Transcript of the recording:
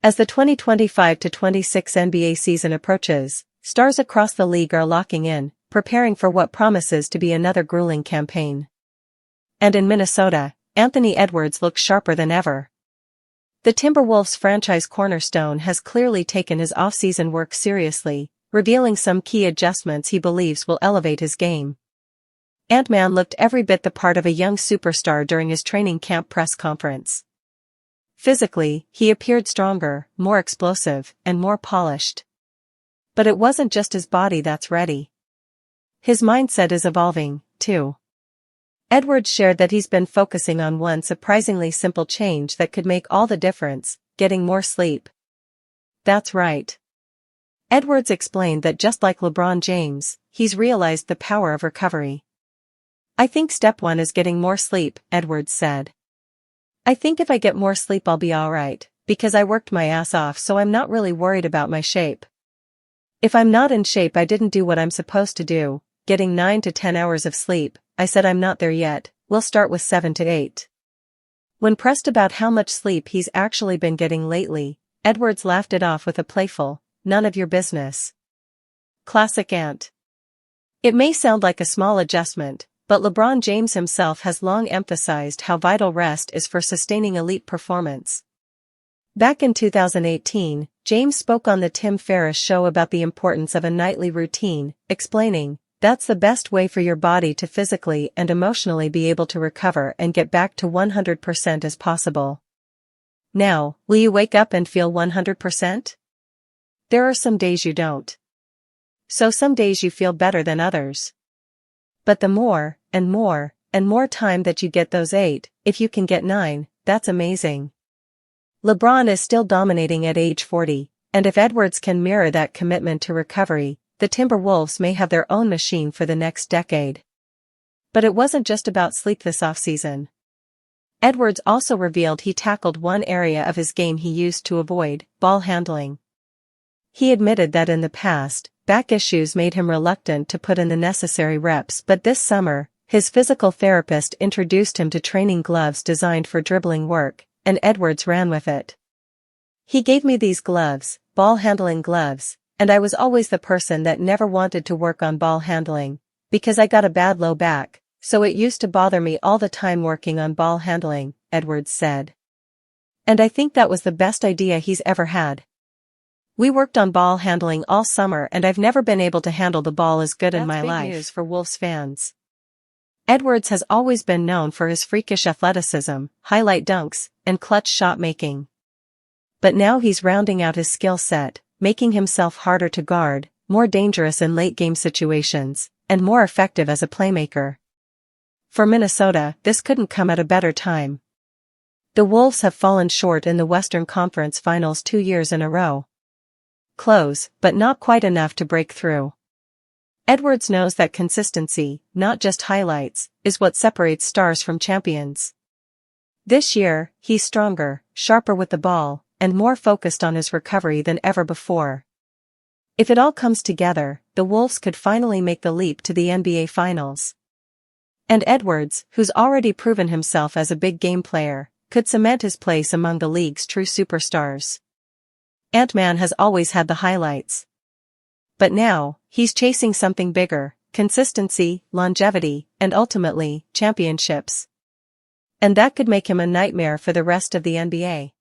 As the 2025-26 NBA season approaches, stars across the league are locking in, preparing for what promises to be another grueling campaign. And in Minnesota, Anthony Edwards looks sharper than ever. The Timberwolves franchise cornerstone has clearly taken his off-season work seriously, revealing some key adjustments he believes will elevate his game. Ant-Man looked every bit the part of a young superstar during his training camp press conference. Physically, he appeared stronger, more explosive, and more polished. But it wasn't just his body that's ready. His mindset is evolving, too. Edwards shared that he's been focusing on one surprisingly simple change that could make all the difference: getting more sleep. That's right. Edwards explained that just like LeBron James, he's realized the power of recovery. "I think step one is getting more sleep," Edwards said. "I think if I get more sleep I'll be alright, because I worked my ass off, so I'm not really worried about my shape. If I'm not in shape, I didn't do what I'm supposed to do, getting 9 to 10 hours of sleep. I said I'm not there yet, we'll start with 7 to 8. When pressed about how much sleep he's actually been getting lately, Edwards laughed it off with a playful, "None of your business." Classic Ant. It may sound like a small adjustment, but LeBron James himself has long emphasized how vital rest is for sustaining elite performance. Back in 2018, James spoke on the Tim Ferriss Show about the importance of a nightly routine, explaining, "That's the best way for your body to physically and emotionally be able to recover and get back to 100% as possible." Now, will you wake up and feel 100%? There are some days you don't. So some days you feel better than others. But the more, and more, and more time that you get those 8, if you can get 9, that's amazing. LeBron is still dominating at age 40, and if Edwards can mirror that commitment to recovery, the Timberwolves may have their own machine for the next decade. But it wasn't just about sleep this offseason. Edwards also revealed he tackled one area of his game he used to avoid: ball handling. He admitted that in the past, back issues made him reluctant to put in the necessary reps, but this summer, his physical therapist introduced him to training gloves designed for dribbling work, and Edwards ran with it. "He gave me these gloves, ball handling gloves, and I was always the person that never wanted to work on ball handling, because I got a bad low back, so it used to bother me all the time working on ball handling," Edwards said. "And I think that was the best idea he's ever had. We worked on ball handling all summer and I've never been able to handle the ball as good in my life." That's big news for Wolves fans. Edwards has always been known for his freakish athleticism, highlight dunks, and clutch shot making. But now he's rounding out his skill set, making himself harder to guard, more dangerous in late-game situations, and more effective as a playmaker. For Minnesota, this couldn't come at a better time. The Wolves have fallen short in the Western Conference Finals 2 years in a row. Close, but not quite enough to break through. Edwards knows that consistency, not just highlights, is what separates stars from champions. This year, he's stronger, sharper with the ball, and more focused on his recovery than ever before. If it all comes together, the Wolves could finally make the leap to the NBA Finals. And Edwards, who's already proven himself as a big game player, could cement his place among the league's true superstars. Ant-Man has always had the highlights. But now, he's chasing something bigger: consistency, longevity, and ultimately, championships. And that could make him a nightmare for the rest of the NBA.